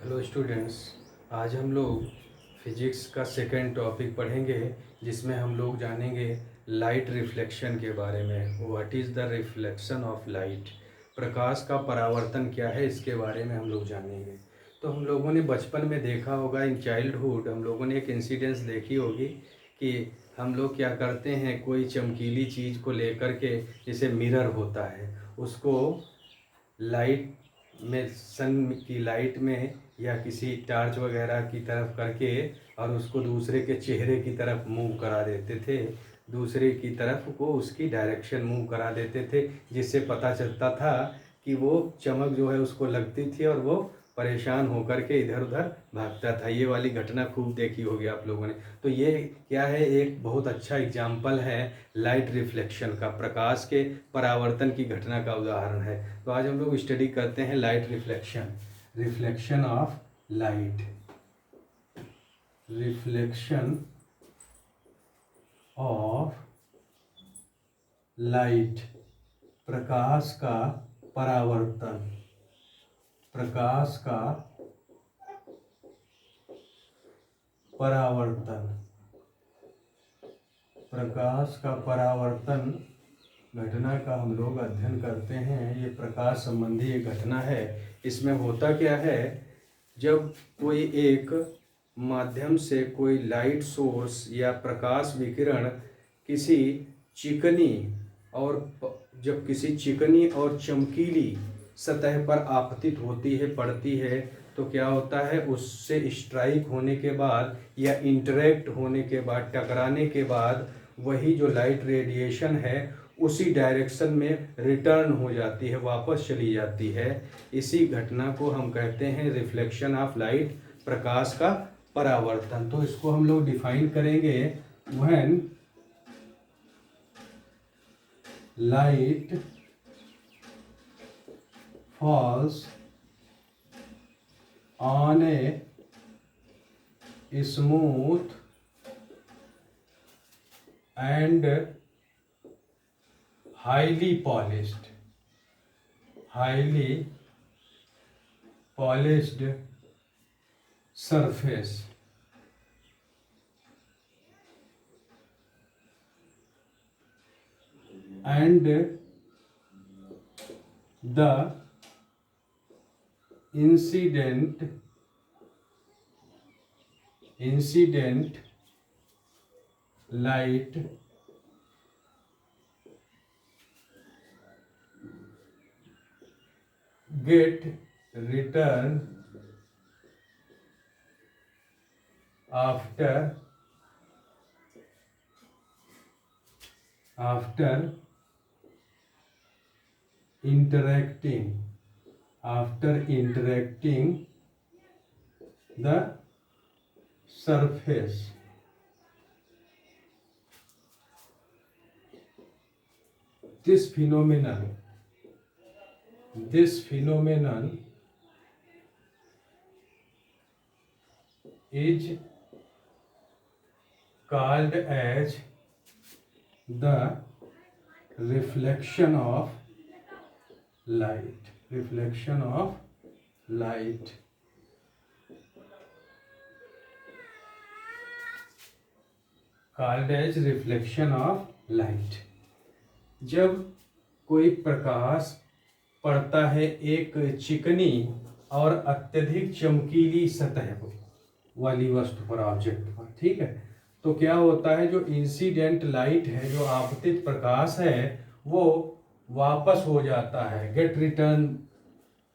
Hello students, आज हम लोग फिजिक्स का सेकंड टॉपिक पढ़ेंगे जिसमें हम लोग जानेंगे लाइट रिफ्लेक्शन के बारे में। What is the reflection of light, प्रकाश का परावर्तन क्या है, इसके बारे में हम लोग जानेंगे। तो हम लोगों ने बचपन में देखा होगा, इन चाइल्डहुड हम लोगों ने एक इंसिडेंस देखी होगी कि हम लोग क्या करते हैं, कोई चमकीली चीज़ को लेकर के, जैसे मिरर होता है, उसको लाइट में, सन की लाइट में या किसी टार्च वगैरह की तरफ करके और उसको दूसरे के चेहरे की तरफ मूव करा देते थे, दूसरे की तरफ को उसकी डायरेक्शन मूव करा देते थे, जिससे पता चलता था कि वो चमक जो है उसको लगती थी और वो परेशान होकर के इधर उधर भागता था। ये वाली घटना खूब देखी होगी आप लोगों ने। तो ये क्या है, एक बहुत अच्छा एग्जाम्पल है लाइट रिफ्लेक्शन का, प्रकाश के परावर्तन की घटना का उदाहरण है। तो आज हम लोग स्टडी करते हैं light reflection, reflection of light, reflection of light, प्रकाश का परावर्तन, प्रकाश का परावर्तन, प्रकाश का परावर्तन घटना का हम लोग अध्ययन करते हैं। ये प्रकाश संबंधी एक घटना है। इसमें होता क्या है, जब कोई एक माध्यम से कोई लाइट सोर्स या प्रकाश विकिरण किसी चिकनी और जब किसी चिकनी और चमकीली सतह पर आपतित होती है, पड़ती है, तो क्या होता है, उससे स्ट्राइक होने के बाद या इंटरेक्ट होने के बाद, टकराने के बाद, वही जो लाइट रेडिएशन है उसी डायरेक्शन में रिटर्न हो जाती है, वापस चली जाती है। इसी घटना को हम कहते हैं रिफ्लेक्शन ऑफ लाइट, प्रकाश का परावर्तन। तो इसको हम लोग डिफाइन करेंगे, when light falls on a smooth and highly polished surface, and the incident light get return after interacting the surface. This phenomenon is called as the reflection of light, called as reflection of light। जब कोई प्रकाश पड़ता है एक चिकनी और अत्यधिक चमकीली सतह वाली वस्तु पर, ऑब्जेक्ट पर, ठीक है, तो क्या होता है, जो इंसिडेंट लाइट है, जो आपतित प्रकाश है, वो वापस हो जाता है, गेट रिटर्न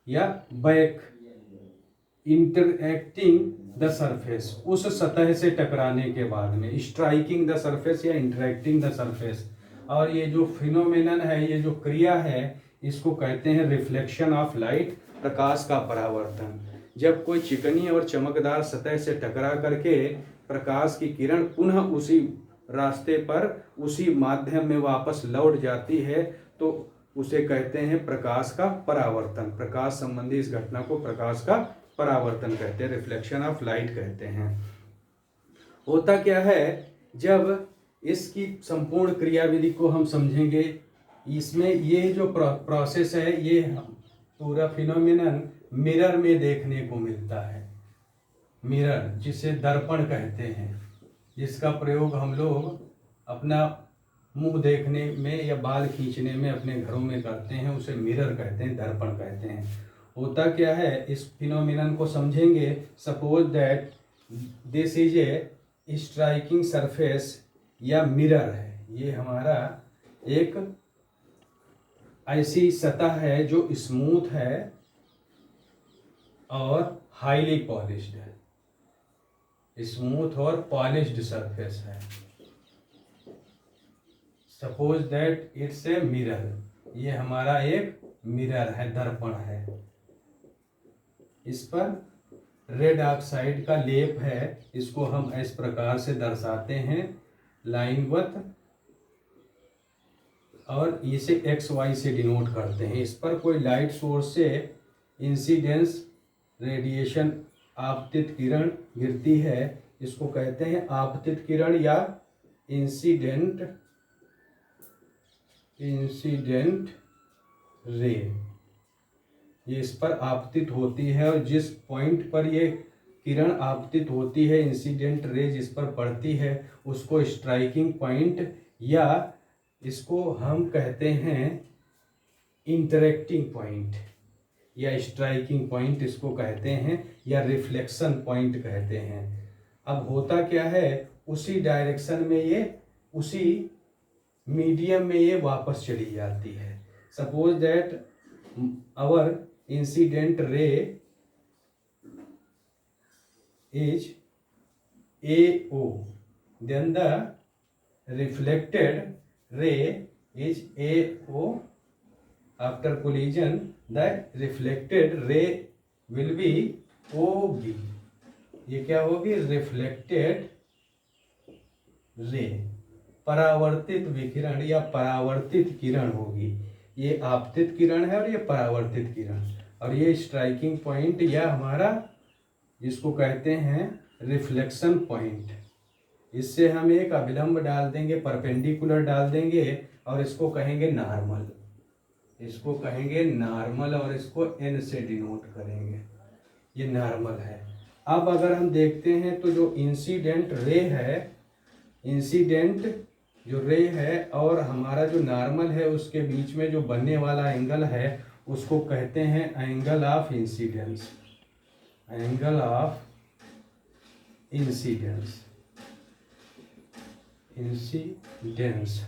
या बैक, इंटरएक्टिंग द सरफेस, उस सतह से टकराने के बाद में, स्ट्राइकिंग द सरफेस या इंटरएक्टिंग द सरफेस। और ये जो फिनोमेनन है, ये जो क्रिया है, इसको कहते हैं रिफ्लेक्शन ऑफ लाइट, प्रकाश का परावर्तन। जब कोई चिकनी और चमकदार सतह से टकरा करके प्रकाश की किरण पुनः उसी रास्ते पर, उसी माध्यम में वापस लौट जाती है, तो उसे कहते हैं प्रकाश का परावर्तन। प्रकाश संबंधी इस घटना को प्रकाश का परावर्तन कहते हैं, रिफ्लेक्शन ऑफ लाइट कहते हैं। होता क्या है, जब इसकी संपूर्ण क्रियाविधि को हम समझेंगे, इसमें ये जो प्रोसेस है, ये पूरा फिनोमिनन मिरर में देखने को मिलता है। मिरर जिसे दर्पण कहते हैं, जिसका प्रयोग हम लोग अपना मुंह देखने में या बाल खींचने में अपने घरों में करते हैं, उसे मिरर कहते हैं, दर्पण कहते हैं। होता क्या है, इस फिनोमिनन को समझेंगे। Suppose that this is a striking surface या मिरर है, ये हमारा एक ऐसी सतह है जो स्मूथ है और हाईली पॉलिश्ड है, स्मूथ और पॉलिश्ड सरफेस है। Suppose that it's a mirror, ये हमारा एक मिरर है, दर्पण है। इस पर रेड ऑक्साइड का लेप है, इसको हम इस प्रकार से दर्शाते हैं लाइनवत, और इसे एक्स वाई से डिनोट करते हैं। इस पर कोई लाइट सोर्स से इंसिडेंस रेडिएशन आपतित किरण गिरती है, इसको कहते हैं आपतित किरण या इंसिडेंट रे। ये इस पर आपतित होती है, और जिस पॉइंट पर ये किरण आपतित होती है, इंसिडेंट रे जिस पर पड़ती है, उसको स्ट्राइकिंग पॉइंट या इसको हम कहते हैं इंटरेक्टिंग पॉइंट या स्ट्राइकिंग पॉइंट इसको कहते हैं, या रिफ्लेक्शन पॉइंट कहते हैं। अब होता क्या है, उसी डायरेक्शन में ये, उसी मीडियम में ये वापस चली जाती है। Suppose that our incident ray is AO, then the reflected ray is AO. After collision, the reflected ray will be OB. ये क्या होगी, रिफ्लेक्टेड रे, परावर्तित विकिरण या परावर्तित किरण होगी। ये आपतित किरण है और ये परावर्तित किरण, और ये स्ट्राइकिंग पॉइंट या हमारा जिसको कहते हैं रिफ्लेक्शन पॉइंट। इससे हम एक अभिलंब डाल देंगे, परपेंडिकुलर डाल देंगे, और इसको कहेंगे नॉर्मल, इसको कहेंगे नॉर्मल, और इसको N से डिनोट करेंगे, ये नॉर्मल है। अब अगर हम देखते हैं तो जो इंसिडेंट रे है, इंसिडेंट जो रे है और हमारा जो नॉर्मल है, उसके बीच में जो बनने वाला एंगल है, उसको कहते हैं angle of incidence, angle of incidence, incidence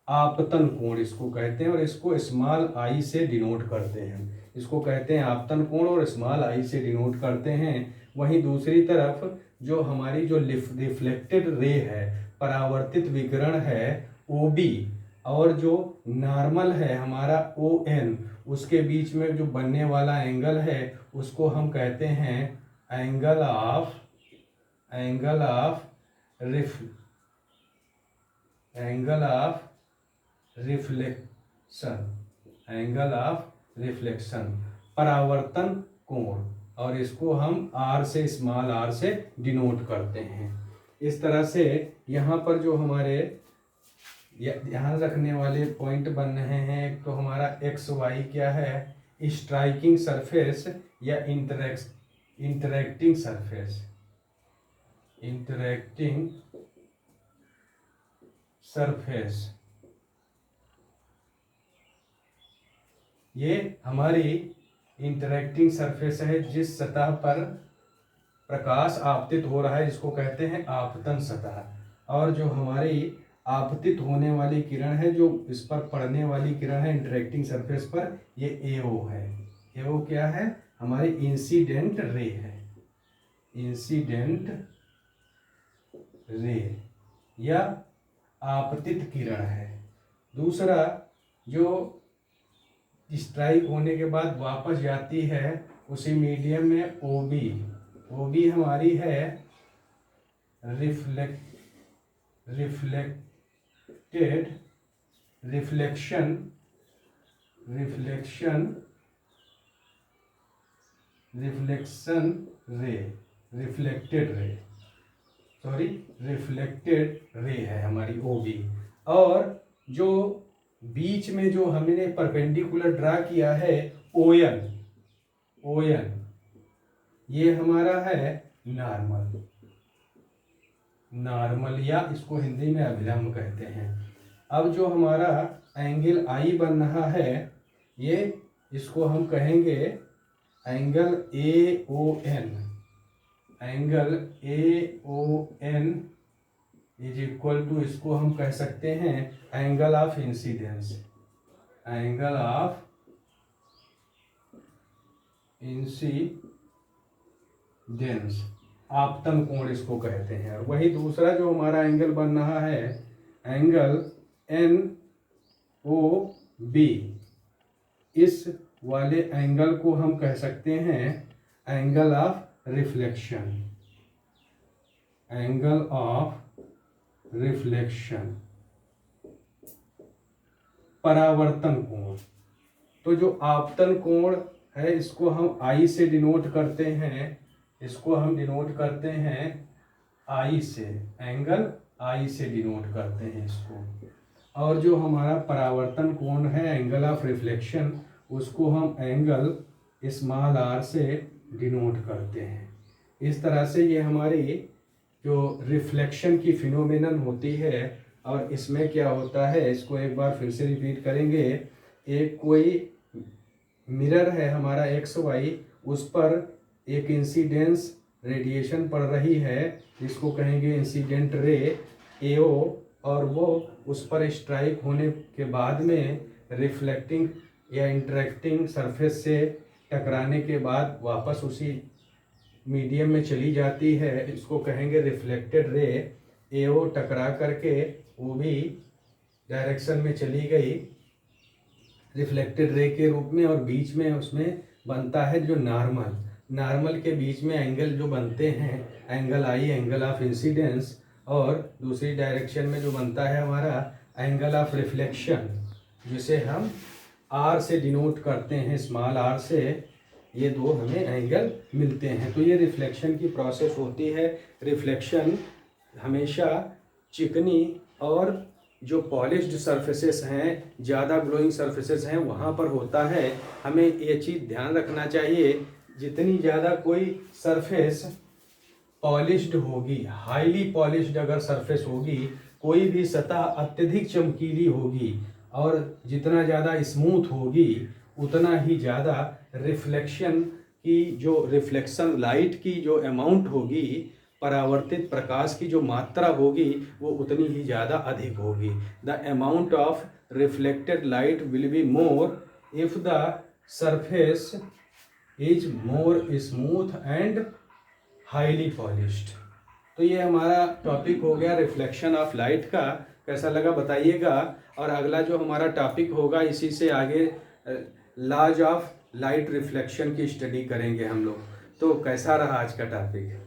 आपतन कोण इसको कहते हैं, और इसको स्मॉल आई से डिनोट करते हैं। इसको कहते हैं आपतन कोण और स्मॉल आई से डिनोट करते हैं। वहीं दूसरी तरफ जो हमारी जो रिफ्लेक्टेड रे है, परावर्तित विकिरण है, OB, और जो नॉर्मल है हमारा ON, उसके बीच में जो बनने वाला एंगल है, उसको हम कहते हैं angle of reflection, angle of reflection, परावर्तन कोण, और इसको हम R से, स्मॉल r से डिनोट करते हैं। इस तरह से यहाँ पर जो हमारे ध्यान रखने वाले पॉइंट बन रहे हैं, एक तो हमारा एक्स वाई क्या है, स्ट्राइकिंग सरफेस या इंटरेक्टिंग सरफेस, इंटरेक्टिंग सरफेस, ये हमारी इंटरेक्टिंग सरफेस है जिस सतह पर प्रकाश आपतित हो रहा है, जिसको कहते हैं आपतन सतह। और जो हमारी आपतित होने वाली किरण है, जो इस पर पड़ने वाली किरण है इंटरेक्टिंग सरफेस पर, ये AO है। AO क्या है, हमारी इंसिडेंट रे है, इंसिडेंट रे या आपतित किरण है। दूसरा जो स्ट्राइक होने के बाद वापस जाती है उसी मीडियम में OB, OB हमारी है रिफ्लेक्शन रिफ्लेक्टेड रे है हमारी OB। और जो बीच में जो हमने परपेंडिकुलर ड्रा किया है ON, ON, ये हमारा है नॉर्मल, नॉर्मल या इसको हिंदी में अभिलंब कहते हैं। अब जो हमारा एंगल आई बन रहा है, ये इसको हम कहेंगे angle AON, angle AON is equal to, इसको हम कह सकते हैं angle of incidence, angle of incidence, आपतन कोण इसको कहते हैं। और वही दूसरा जो हमारा एंगल बन रहा है एंगल NOB, इस वाले एंगल को हम कह सकते हैं angle of reflection, angle of reflection, परावर्तन कोण। तो जो आपतन कोण है इसको हम आई से डिनोट करते हैं, इसको हम डिनोट करते हैं आई से, एंगल आई से डिनोट करते हैं इसको। और जो हमारा परावर्तन कोण है एंगल ऑफ रिफ्लेक्शन, उसको हम एंगल स्मॉल r से डिनोट करते हैं। इस तरह से ये हमारी जो रिफ्लेक्शन की फिनोमेनन होती है। और इसमें क्या होता है, इसको एक बार फिर से रिपीट करेंगे। एक कोई मिरर है हमारा XY, उस पर एक इंसिडेंस रेडिएशन पड़ रही है जिसको कहेंगे इंसिडेंट रे AO, और वो उस पर स्ट्राइक होने के बाद में रिफ्लेक्टिंग या इंटरेक्टिंग सरफेस से टकराने के बाद वापस उसी मीडियम में चली जाती है, इसको कहेंगे रिफ्लेक्टेड रे। AO टकरा करके वो भी डायरेक्शन में चली गई रिफ्लेक्टेड रे के रूप में, और बीच में उसमें बनता है जो नॉर्मल, नॉर्मल के बीच में एंगल जो बनते हैं angle I, angle of incidence, और दूसरी डायरेक्शन में जो बनता है हमारा एंगल ऑफ रिफ्लेक्शन, जिसे हम R से डिनोट करते हैं, स्मॉल r से। ये दो हमें एंगल मिलते हैं। तो ये रिफ्लेक्शन की प्रोसेस होती है। रिफ्लेक्शन हमेशा चिकनी और जो पॉलिश्ड सरफेसेस हैं, ज़्यादा ग्लोइंग सरफेसेस हैं, वहाँ पर होता है। हमें ये चीज़ ध्यान रखना चाहिए, जितनी ज़्यादा कोई सरफेस पॉलिश्ड होगी, हाईली पॉलिश्ड अगर सरफेस होगी, कोई भी सतह अत्यधिक चमकीली होगी, और जितना ज़्यादा स्मूथ होगी उतना ही ज़्यादा रिफ्लेक्शन की जो रिफ्लेक्शन लाइट की जो अमाउंट होगी, परावर्तित प्रकाश की जो मात्रा होगी, वो उतनी ही ज़्यादा अधिक होगी। The amount of reflected light will be more if the surface is more smooth and highly polished. तो ये हमारा टॉपिक हो गया रिफ्लेक्शन ऑफ लाइट का। कैसा लगा बताइएगा। और अगला जो हमारा टॉपिक होगा, इसी से आगे लॉज ऑफ लाइट रिफ्लेक्शन की स्टडी करेंगे हम लोग। तो कैसा रहा आज का टॉपिक?